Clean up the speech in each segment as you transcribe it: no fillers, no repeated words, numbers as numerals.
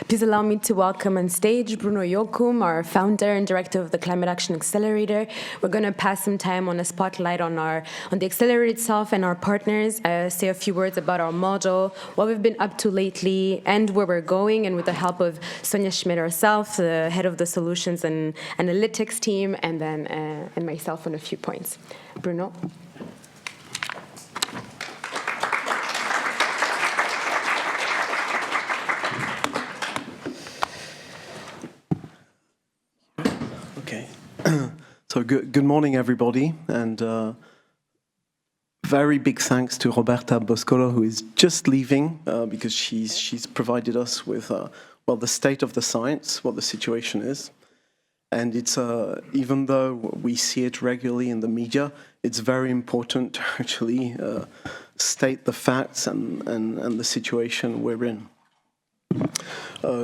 Please allow me to welcome on stage Bruno Jochum, our founder and director of the Climate Action Accelerator. We're going to pass some time on a spotlight on the Accelerator itself and our partners, say a few words about our model, what we've been up to lately, and where we're going, and with the help of Sonja Schmid herself, the head of the Solutions and Analytics team, and then and myself on a few points. Bruno? Okay. So good morning, everybody, and very big thanks to Roberta Boscolo, who is just leaving because she's provided us with the state of the science, what the situation is, and it's even though we see it regularly in the media, it's very important to actually state the facts and the situation we're in.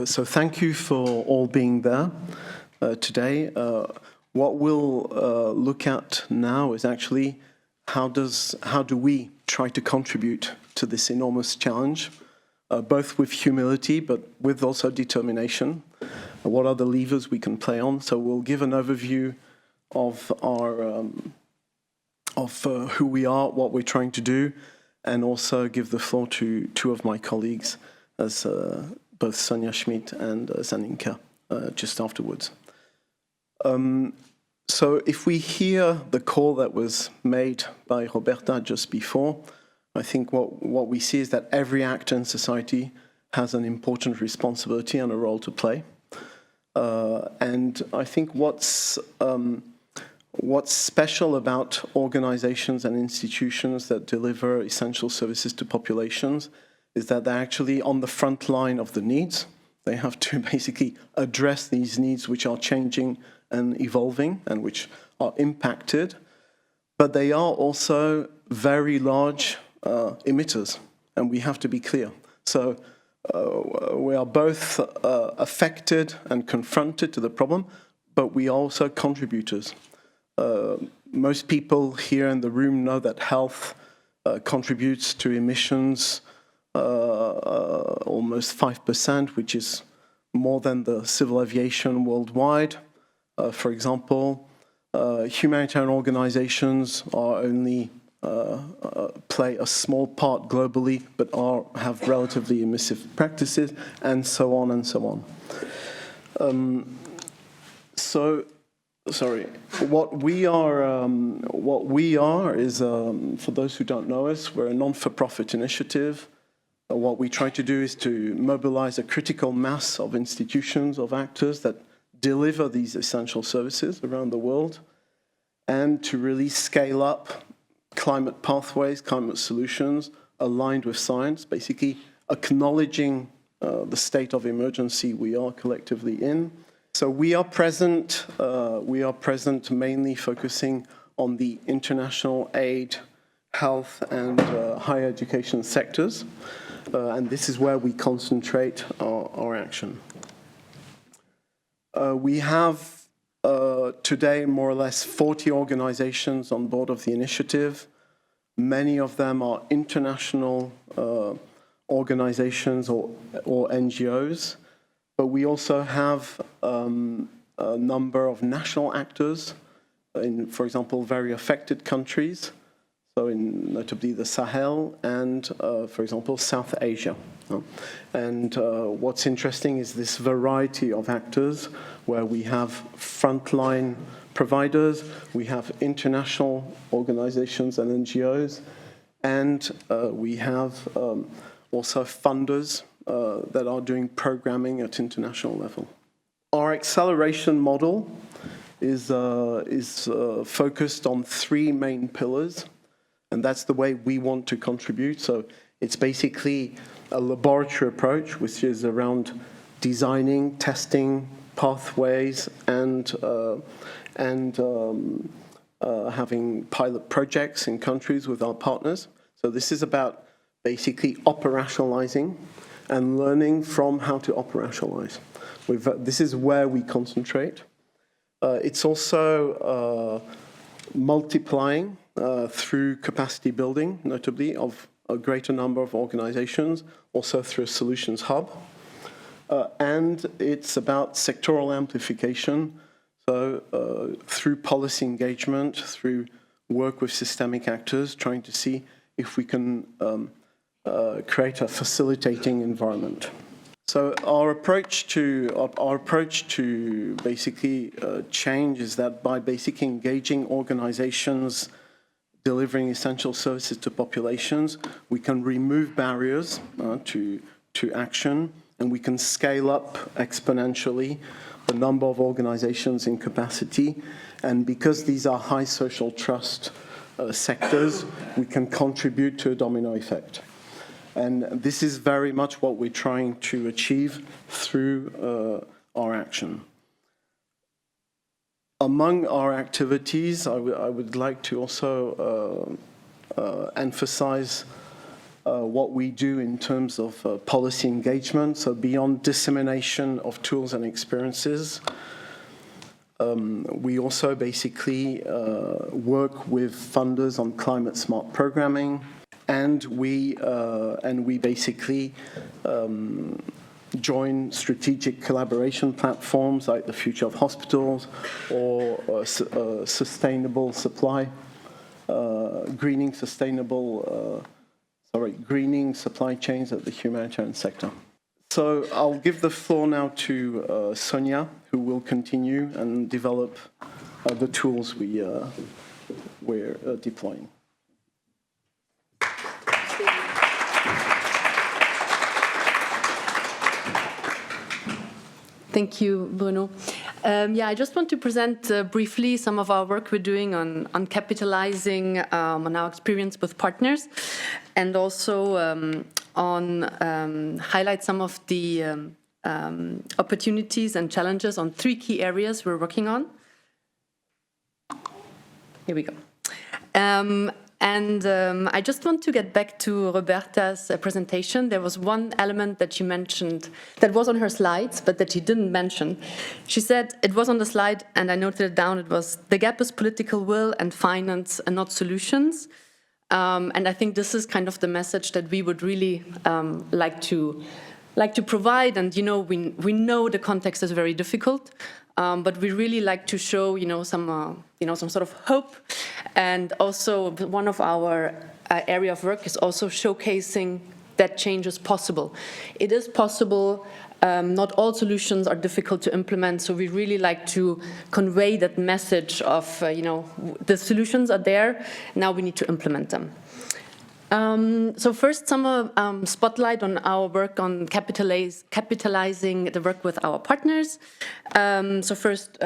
So thank you for all being there today. What we'll look at now is actually how do we try to contribute to this enormous challenge, both with humility but with also determination. What are the levers we can play on? So we'll give an overview of our who we are, what we're trying to do, and also give the floor to two of my colleagues, as both Sonja Schmid and Zaninka, just afterwards. So if we hear the call that was made by Roberta just before, I think what we see is that every actor in society has an important responsibility and a role to play. And I think what's special about organizations and institutions that deliver essential services to populations is that they're actually on the front line of the needs. They have to basically address these needs which are changing and evolving and which are impacted, but they are also very large emitters, and we have to be clear. So we are both affected and confronted to the problem, but we are also contributors. Most people here in the room know that health contributes to emissions almost 5%, which is more than the civil aviation worldwide. For example, humanitarian organizations are only play a small part globally, but have relatively emissive practices, and so on and so on. What we are is, for those who don't know us, we're a non-for-profit initiative. What we try to do is to mobilize a critical mass of institutions, of actors that deliver these essential services around the world, and to really scale up climate pathways, climate solutions aligned with science, basically acknowledging the state of emergency we are collectively in. So we are present mainly focusing on the international aid, health, and higher education sectors, and this is where we concentrate our action. We have today more or less 40 organizations on board of the initiative. Many of them are international organizations or NGOs, but we also have a number of national actors in, for example, very affected countries, so in notably the Sahel and, for example, South Asia. And what's interesting is this variety of actors where we have frontline providers, we have international organizations and NGOs, and we have also funders that are doing programming at international level. Our acceleration model is focused on three main pillars, and that's the way we want to contribute. So it's basically a laboratory approach, which is around designing, testing pathways, and having pilot projects in countries with our partners. So this is about basically operationalizing and learning from how to operationalize. This is where we concentrate. It's also multiplying through capacity building, notably of a greater number of organizations, also through a solutions hub. and it's about sectoral amplification. So through policy engagement, through work with systemic actors, trying to see if we can create a facilitating environment. So our approach to basically change is that by basically engaging organizations delivering essential services to populations, we can remove barriers to action, and we can scale up exponentially the number of organizations in capacity. And because these are high social trust sectors, we can contribute to a domino effect. And this is very much what we're trying to achieve through our action. Among our activities, I would like to also emphasize what we do in terms of policy engagement. So beyond dissemination of tools and experiences, we also basically work with funders on climate smart programming, and we basically join strategic collaboration platforms like the Future of Hospitals or sustainable supply, greening supply chains at the humanitarian sector. So I'll give the floor now to Sonja, who will continue and develop the tools we're deploying. Thank you, Bruno. I just want to present briefly some of our work we're doing on capitalizing on our experience with partners, and also on highlight some of the opportunities and challenges on 3 key areas we're working on. Here we go. I just want to get back to Roberta's presentation. There was one element that she mentioned that was on her slides, but that she didn't mention. She said, it was on the slide, and I noted it down, it was, the gap is political will and finance and not solutions. And I think this is kind of the message that we would really like to provide. And, we know the context is very difficult, but we really like to show, some sort of hope. And also one of our area of work is also showcasing that change is possible. It is possible. Not all solutions are difficult to implement. So we really like to convey that message of, the solutions are there. Now we need to implement them. So first, some spotlight on our work on capitalizing the work with our partners. So first,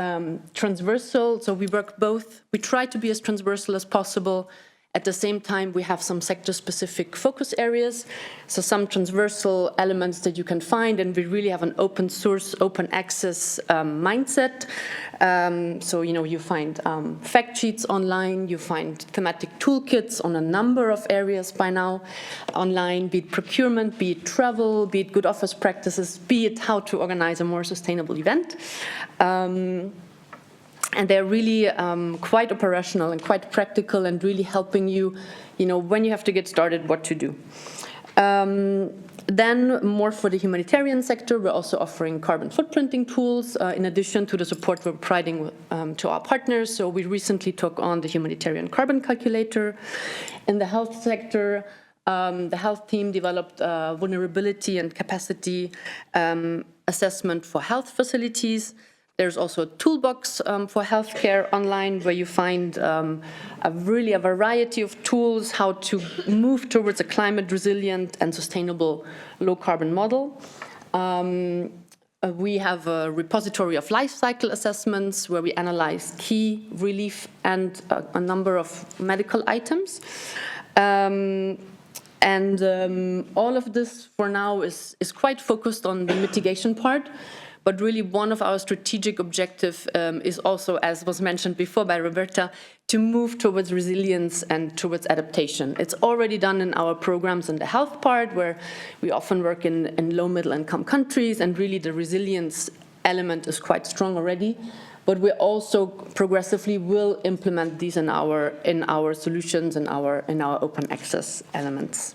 transversal. So we work both. We try to be as transversal as possible. At the same time, we have some sector-specific focus areas. So some transversal elements that you can find, and we really have an open source, open access mindset. So, you find fact sheets online, you find thematic toolkits on a number of areas by now online, be it procurement, be it travel, be it good office practices, be it how to organize a more sustainable event. And they're really quite operational and quite practical and really helping you, when you have to get started, what to do. Then more for the humanitarian sector, we're also offering carbon footprinting tools in addition to the support we're providing to our partners. So we recently took on the humanitarian carbon calculator. In the health sector, the health team developed vulnerability and capacity assessment for health facilities. There's also a toolbox for healthcare online where you find a variety of tools how to move towards a climate resilient and sustainable low carbon model. We have a repository of life cycle assessments where we analyze key relief and a number of medical items. And all of this for now is quite focused on the mitigation part. But really one of our strategic objectives is also, as was mentioned before by Roberta, to move towards resilience and towards adaptation. It's already done in our programs in the health part, where we often work in low middle income countries, and really the resilience element is quite strong already. But we also progressively will implement these in our solutions, in our open access elements.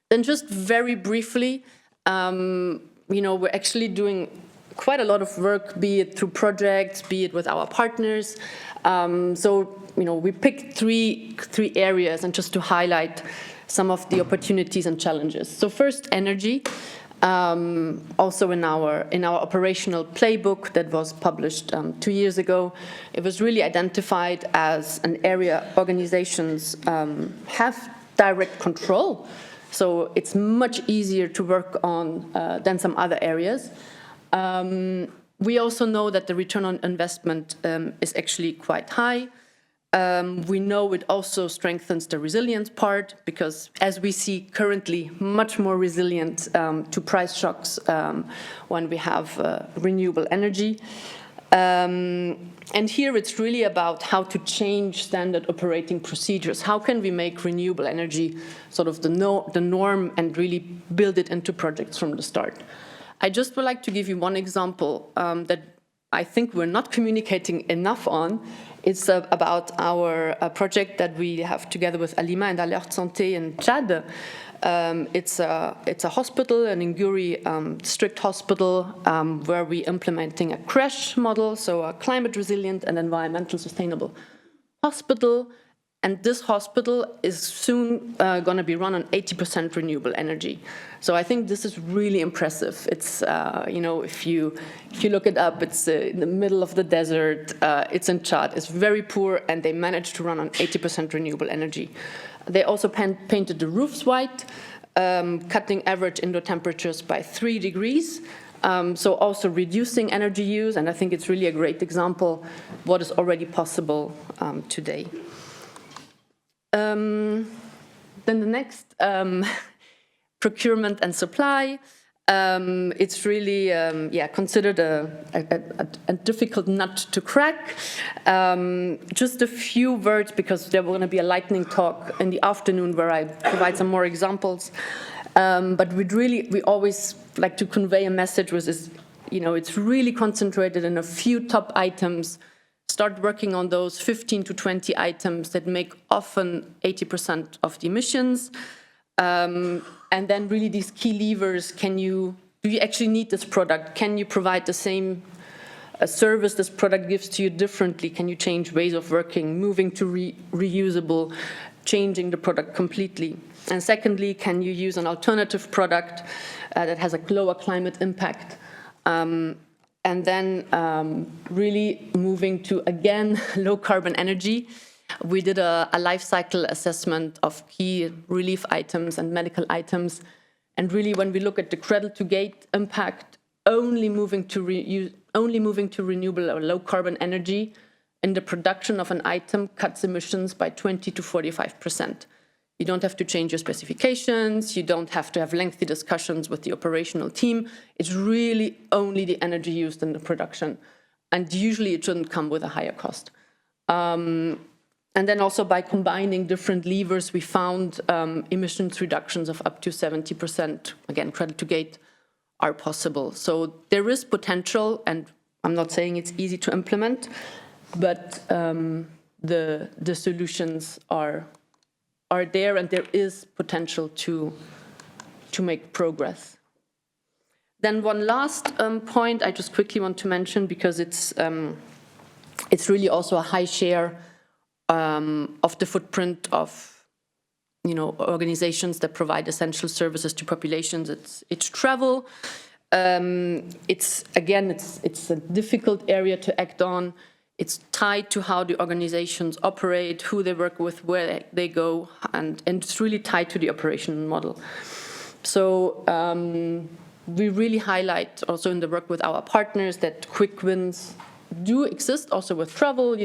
Then just very briefly, We're actually doing quite a lot of work, be it through projects, be it with our partners. We picked three areas, and just to highlight some of the opportunities and challenges. So first, energy. Also in our operational playbook that was published 2 years ago, it was really identified as an area organizations have direct control. So it's much easier to work on than some other areas. We also know that the return on investment is actually quite high. We know it also strengthens the resilience part, because as we see currently, much more resilient to price shocks when we have renewable energy. And here it's really about how to change standard operating procedures. How can we make renewable energy sort of the norm and really build it into projects from the start? I just would like to give you one example that I think we're not communicating enough on. It's about our project that we have together with Alima and Alert Santé in Chad. It's a hospital, an Nguri district hospital, where we're implementing a crash model, so a climate resilient and environmental sustainable hospital. And this hospital is soon going to be run on 80% renewable energy. So I think this is really impressive. It's, if you look it up, it's in the middle of the desert. It's in Chad. It's very poor, and they managed to run on 80% renewable energy. They also painted the roofs white, cutting average indoor temperatures by 3 degrees. So also reducing energy use, and I think it's really a great example what is already possible today. Then the next, procurement and supply. It's really, considered a difficult nut to crack. Just a few words, because there will going to be a lightning talk in the afternoon where I provide some more examples. But we always like to convey a message which is, it's really concentrated in a few top items. Start working on those 15 to 20 items that make often 80% of the emissions. And then really these key levers, do you actually need this product? Can you provide the same service this product gives to you differently? Can you change ways of working, moving to reusable, changing the product completely? And secondly, can you use an alternative product that has a lower climate impact? And then really moving to, again, low carbon energy. We did a life cycle assessment of key relief items and medical items. And really, when we look at the cradle to gate impact, only moving to renewable or low carbon energy in the production of an item cuts emissions by 20 to 45%. You don't have to change your specifications. You don't have to have lengthy discussions with the operational team. It's really only the energy used in the production. And usually it shouldn't come with a higher cost. And then also by combining different levers, we found emissions reductions of up to 70%. Again, cradle to gate are possible. So there is potential, and I'm not saying it's easy to implement, but the solutions are there, and there is potential to make progress. Then one last point I just quickly want to mention, because it's really also a high share of the footprint of organizations that provide essential services to populations. It's travel. It's a difficult area to act on. It's tied to how the organizations operate, who they work with, where they go, and it's really tied to the operational model. So we really highlight also in the work with our partners that quick wins do exist also with travel,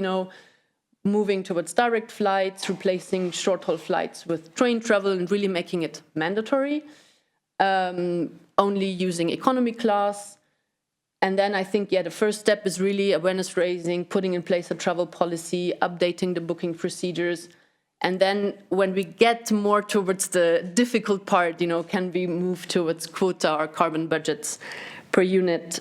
moving towards direct flights, replacing short-haul flights with train travel and really making it mandatory, only using economy class. And then I think, the first step is really awareness raising, putting in place a travel policy, updating the booking procedures. And then when we get more towards the difficult part, can we move towards quota or carbon budgets per unit?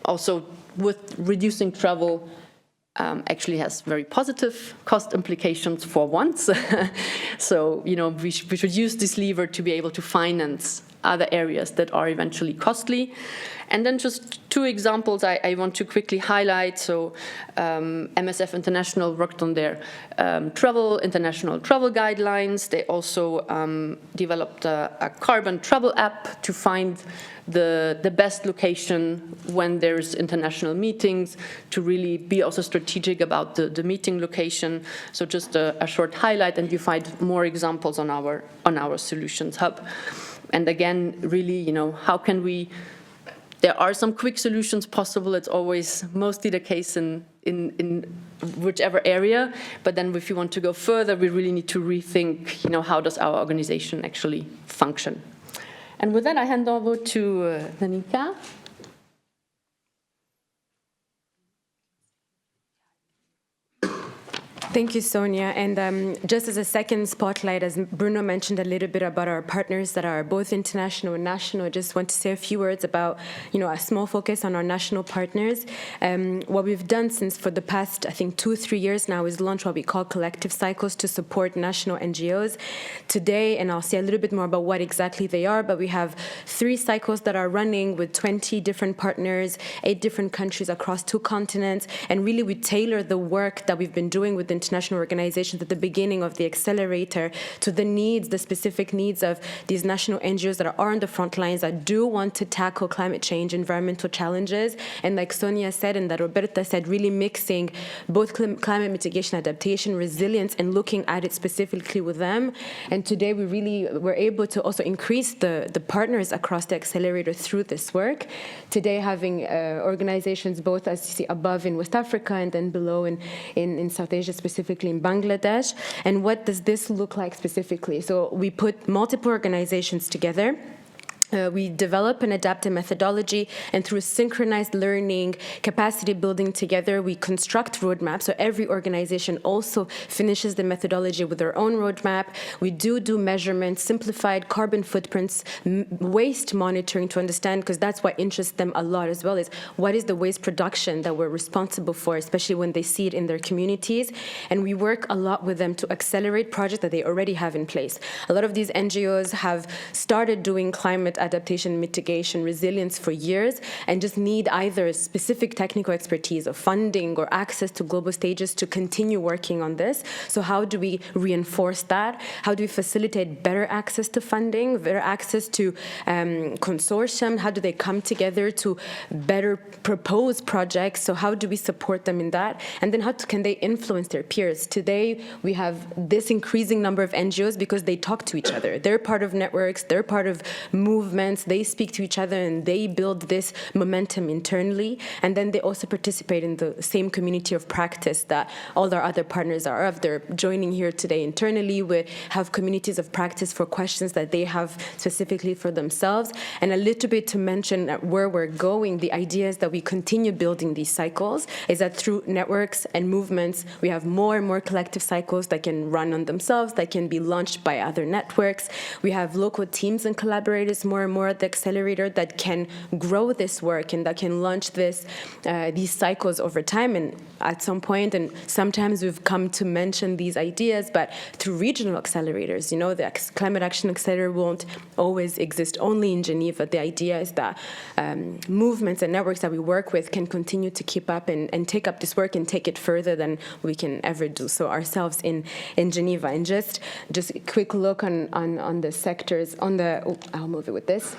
Also with reducing travel, actually has very positive cost implications for once. So, we should use this lever to be able to finance other areas that are eventually costly. And then just two examples I want to quickly highlight. So MSF International worked on their international travel guidelines. They also developed a carbon travel app to find the best location when there's international meetings, to really be also strategic about the meeting location. So just a short highlight, and you find more examples on our Solutions Hub. And again, really, how can we? There are some quick solutions possible. It's always mostly the case in whichever area. But then if you want to go further, we really need to rethink, how does our organization actually function? And with that, I hand over to Zaninka. Thank you, Sonja. And just as a second spotlight, as Bruno mentioned a little bit about our partners that are both international and national, I just want to say a few words about, a small focus on our national partners. What we've done for the past, I think, 2-3 years now is launch what we call collective cycles to support national NGOs. Today, and I'll say a little bit more about what exactly they are, but we have 3 cycles that are running with 20 different partners, 8 different countries across 2 continents, and really we tailor the work that we've been doing with international organizations at the beginning of the Accelerator to the specific needs of these national NGOs that are on the front lines that do want to tackle climate change, environmental challenges. And like Sonja said, and that Roberta said, really mixing both climate mitigation, adaptation, resilience, and looking at it specifically with them. And today we really were able to also increase the partners across the Accelerator through this work. Today having organizations both, as you see above, in West Africa and then below in South Asia, specifically in Bangladesh. And what does this look like specifically? So we put multiple organizations together. We develop and adapt a methodology, and through synchronized learning, capacity building together, we construct roadmaps. So every organization also finishes the methodology with their own roadmap. We do measurements, simplified carbon footprints, waste monitoring to understand, because that's what interests them a lot as well, is what is the waste production that we're responsible for, especially when they see it in their communities. And we work a lot with them to accelerate projects that they already have in place. A lot of these NGOs have started doing climate adaptation, mitigation, resilience for years, and just need either specific technical expertise or funding or access to global stages to continue working on this. So how do we reinforce that? How do we facilitate better access to funding, better access to consortium? How do they come together to better propose projects? So how do we support them in that? And then how can they influence their peers? Today, we have this increasing number of NGOs because they talk to each other. They're part of networks, they're part of movements, they speak to each other, and they build this momentum internally. And then they also participate in the same community of practice that all our other partners are of. They're joining here today internally. We have communities of practice for questions that they have specifically for themselves. And a little bit to mention where we're going, the idea is that we continue building these cycles, is that through networks and movements, we have more and more collective cycles that can run on themselves, that can be launched by other networks. We have local teams and collaborators more and more at the Accelerator that can grow this work and that can launch these cycles over time. And at some point, and sometimes we've come to mention these ideas, but through regional accelerators, the Climate Action Accelerator won't always exist only in Geneva. The idea is that movements and networks that we work with can continue to keep up and take up this work and take it further than we can ever do so ourselves in Geneva. And just a quick look on the sectors, I'll move it with this.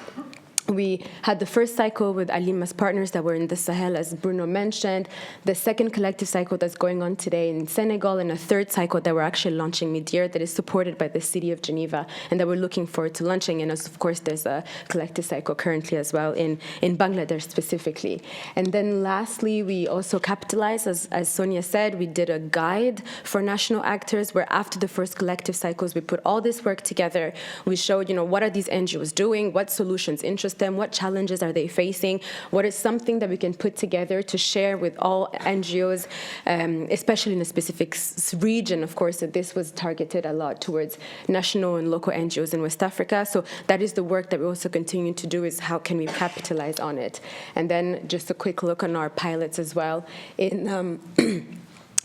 We had the first cycle with Alima's partners that were in the Sahel, as Bruno mentioned, the second collective cycle that's going on today in Senegal, and a third cycle that we're actually launching mid-year that is supported by the city of Geneva and that we're looking forward to launching. And of course, there's a collective cycle currently as well in Bangladesh specifically. And then lastly, we also capitalized, as Sonja said, we did a guide for national actors where after the first collective cycles, we put all this work together. We showed, what are these NGOs doing? What solutions interest them? What challenges are they facing? What is something that we can put together to share with all NGOs, especially in a specific region? Of course, this was targeted a lot towards national and local NGOs in West Africa. So that is the work that we also continue to do, is how can we capitalize on it? And then just a quick look on our pilots as well.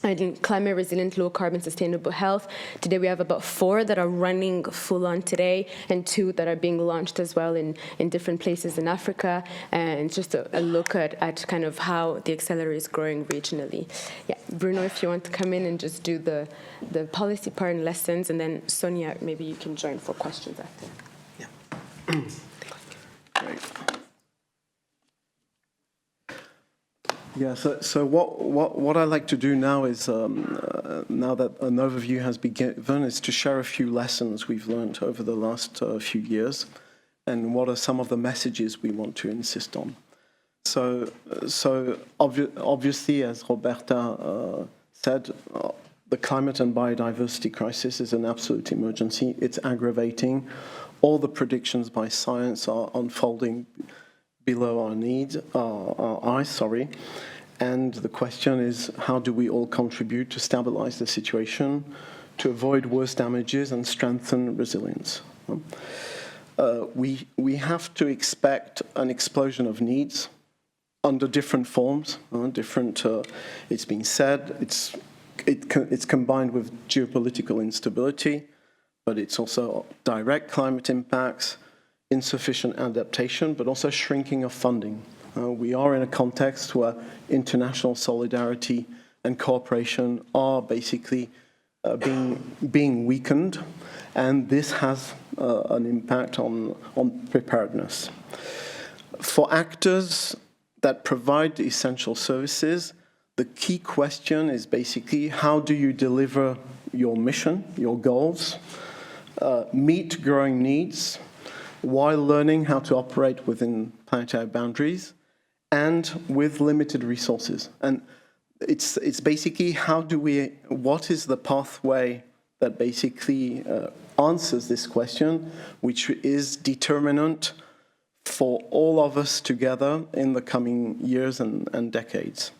and climate resilient, low carbon, sustainable health. Today we have about 4 that are running full on today, and 2 that are being launched as well in different places in Africa. And just a look at kind of how the Accelerator is growing regionally. Yeah, Bruno, if you want to come in and just do the policy part and lessons, and then Sonja, maybe you can join for questions after. Yeah. Great. Yeah, so what I like to do now is, now that an overview has been given, is to share a few lessons we've learned over the last few years, and what are some of the messages we want to insist on. So obviously, as Roberta said, the climate and biodiversity crisis is an absolute emergency. It's aggravating. All the predictions by science are unfolding below our eyes, and the question is, how do we all contribute to stabilize the situation, to avoid worse damages and strengthen resilience? We have to expect an explosion of needs under different forms, it's been said, it's combined with geopolitical instability, but it's also direct climate impacts, insufficient adaptation, but also shrinking of funding. We are in a context where international solidarity and cooperation are basically being weakened, and this has an impact on preparedness. For actors that provide essential services, the key question is basically, how do you deliver your mission, your goals, meet growing needs, while learning how to operate within planetary boundaries and with limited resources? And it's basically, what is the pathway that basically answers this question, which is determinant for all of us together in the coming years and decades.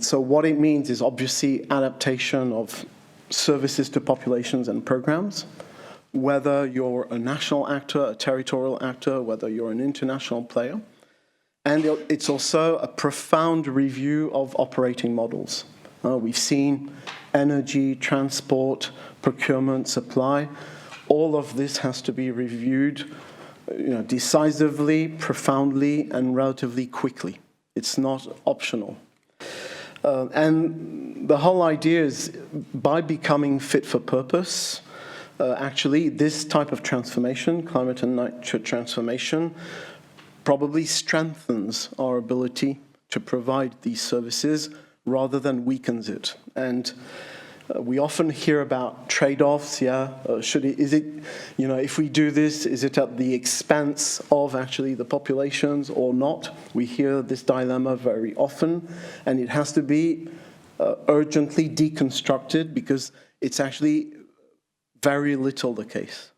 So what it means is obviously adaptation of services to populations and programs, whether you're a national actor, a territorial actor, whether you're an international player. And it's also a profound review of operating models. We've seen energy, transport, procurement, supply. All of this has to be reviewed, decisively, profoundly, and relatively quickly. It's not optional. And the whole idea is, by becoming fit for purpose, actually, this type of transformation, climate and nature transformation, probably strengthens our ability to provide these services rather than weakens it. And we often hear about trade-offs. If we do this, is it at the expense of actually the populations or not? We hear this dilemma very often, and it has to be urgently deconstructed, because it's actually very little the case.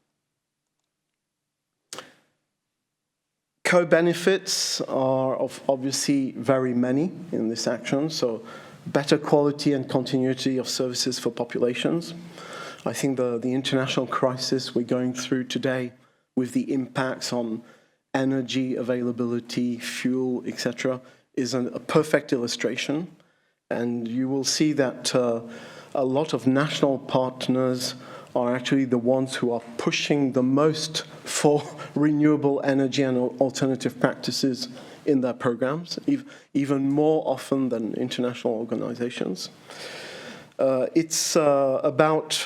Co-benefits are obviously very many in this action, so better quality and continuity of services for populations. I think the international crisis we're going through today, with the impacts on energy availability, fuel, etc., is a perfect illustration. And you will see that a lot of national partners are actually the ones who are pushing the most for renewable energy and alternative practices in their programs, even more often than international organizations. It's about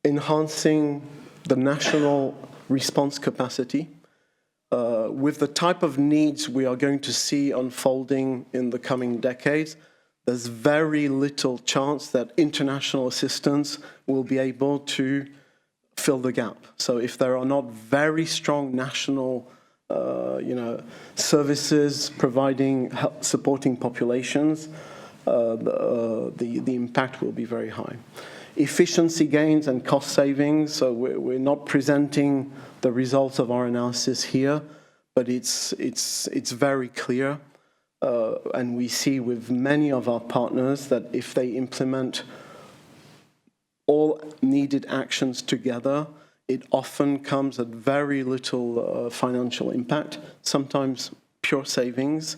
enhancing the national response capacity with the type of needs we are going to see unfolding in the coming decades. There's very little chance that international assistance will be able to fill the gap. So if there are not very strong national services supporting populations, the impact will be very high. Efficiency gains and cost savings, so we're not presenting the results of our analysis here, but it's very clear. And we see with many of our partners that if they implement all needed actions together, it often comes at very little financial impact, sometimes pure savings,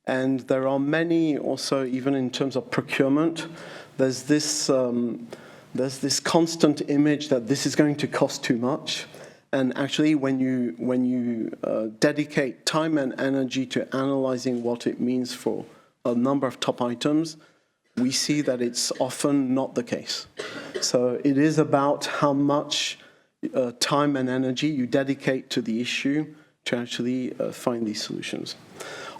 And there are many also, even in terms of procurement, there's this constant image that this is going to cost too much. And actually, when you dedicate time and energy to analyzing what it means for a number of top items, we see that it's often not the case. So it is about how much time and energy you dedicate to the issue to actually find these solutions.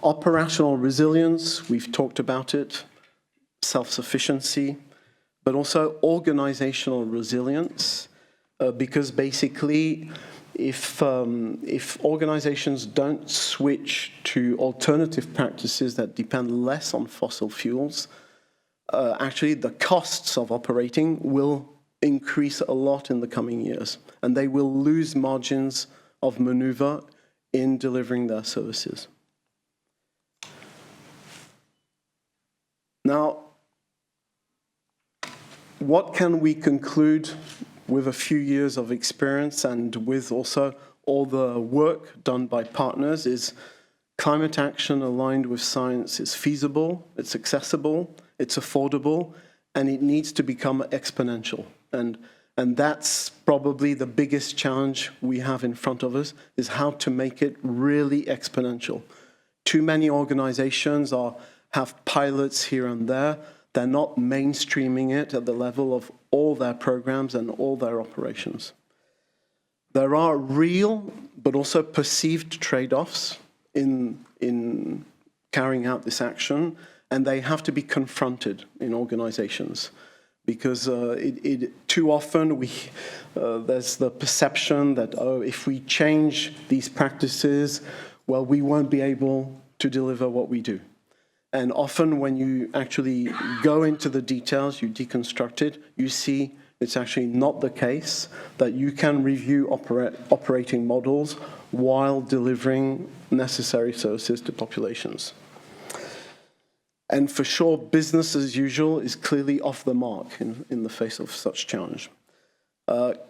Operational resilience, we've talked about it, self-sufficiency, but also organizational resilience, because basically if organizations don't switch to alternative practices that depend less on fossil fuels, actually the costs of operating will increase a lot in the coming years, and they will lose margins of maneuver in delivering their services. Now, what can we conclude with a few years of experience and with also all the work done by partners is climate action aligned with science is feasible, it's accessible, it's affordable, and it needs to become exponential. And that's probably the biggest challenge we have in front of us, is how to make it really exponential. Too many organizations have pilots here and there. They're not mainstreaming it at the level of all their programs and all their operations. There are real, but also perceived trade-offs in carrying out this action, and they have to be confronted in organizations. Because too often there's the perception that, if we change these practices, well, we won't be able to deliver what we do. And often when you actually go into the details, you deconstruct it, you see it's actually not the case, that you can review operating models while delivering necessary services to populations. And for sure, business as usual is clearly off the mark in the face of such challenge.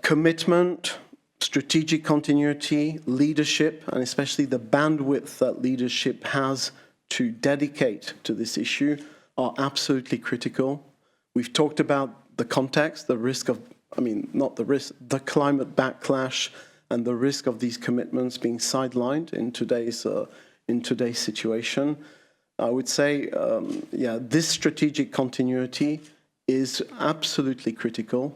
Commitment, strategic continuity, leadership, and especially the bandwidth that leadership has to dedicate to this issue are absolutely critical. We've talked about the context, the risk of, the climate backlash and the risk of these commitments being sidelined in today's situation. I would say, this strategic continuity is absolutely critical.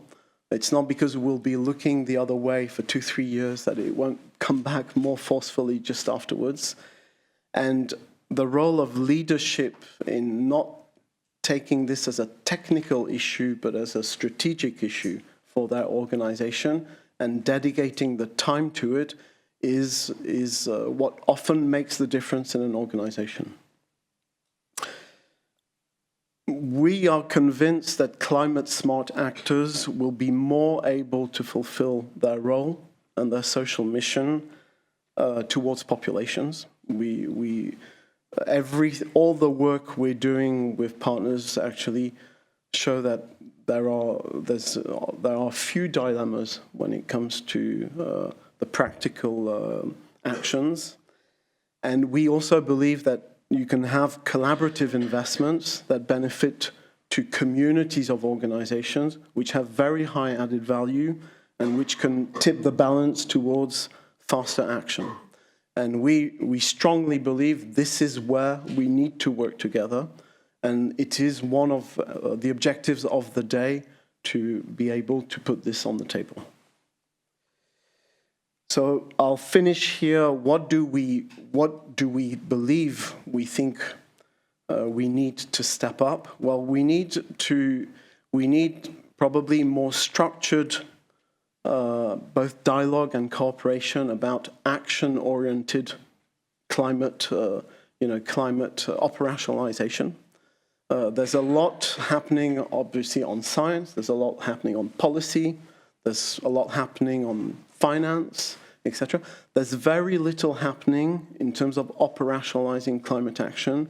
It's not because we'll be looking the other way for 2-3 years that it won't come back more forcefully just afterwards. And the role of leadership in not taking this as a technical issue, but as a strategic issue for their organization and dedicating the time to it is what often makes the difference in an organization. We are convinced that climate-smart actors will be more able to fulfill their role and their social mission towards populations. All the work we're doing with partners actually show that there are few dilemmas when it comes to the practical actions, and we also believe that you can have collaborative investments that benefit to communities of organizations which have very high added value and which can tip the balance towards faster action. And we strongly believe this is where we need to work together, and it is one of the objectives of the day to be able to put this on the table. So I'll finish here. What do we believe we think we need to step up? Well, we need probably more structured both dialogue and cooperation about action-oriented climate operationalization. There's a lot happening, obviously, on science. There's a lot happening on policy. There's a lot happening on finance, etc. There's very little happening in terms of operationalizing climate action,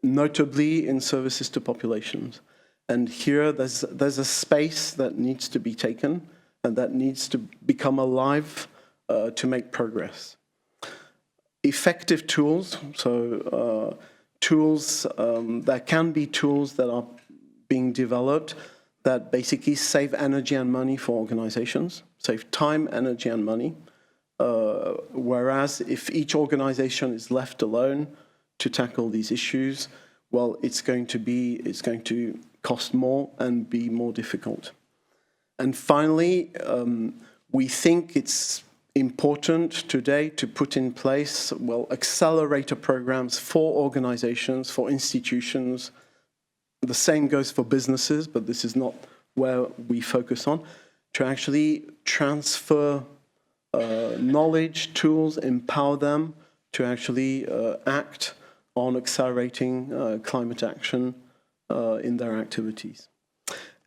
notably in services to populations. And here there's a space that needs to be taken and that needs to become alive to make progress. Effective tools, so tools, there can be tools that are being developed that basically save energy and money for organizations, save time, energy, and money. Whereas if each organization is left alone to tackle these issues, well, it's going to cost more and be more difficult. And finally, we think it's important today to put in place, well, accelerator programs for organizations, for institutions. The same goes for businesses, but this is not where we focus on, to actually transfer knowledge, tools, empower them to actually act on accelerating climate action in their activities.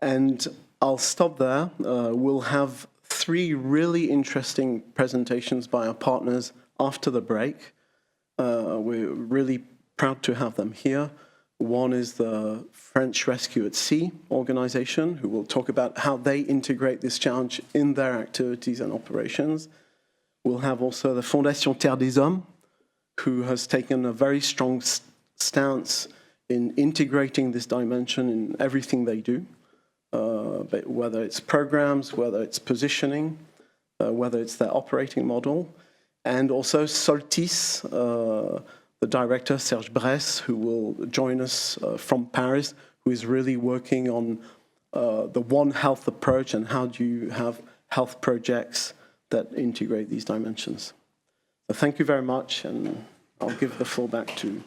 And I'll stop there. We'll have 3 really interesting presentations by our partners after the break. We're really proud to have them here. One is the French Rescue at Sea organization, who will talk about how they integrate this challenge in their activities and operations. We'll have also the Fondation Terre des Hommes, who has taken a very strong stance in integrating this dimension in everything they do, but whether it's programs, whether it's positioning, whether it's their operating model, and also Soltis, the director, Serge Bresse, who will join us from Paris, who is really working on the One Health approach and how do you have health projects that integrate these dimensions. So thank you very much, and I'll give the floor back to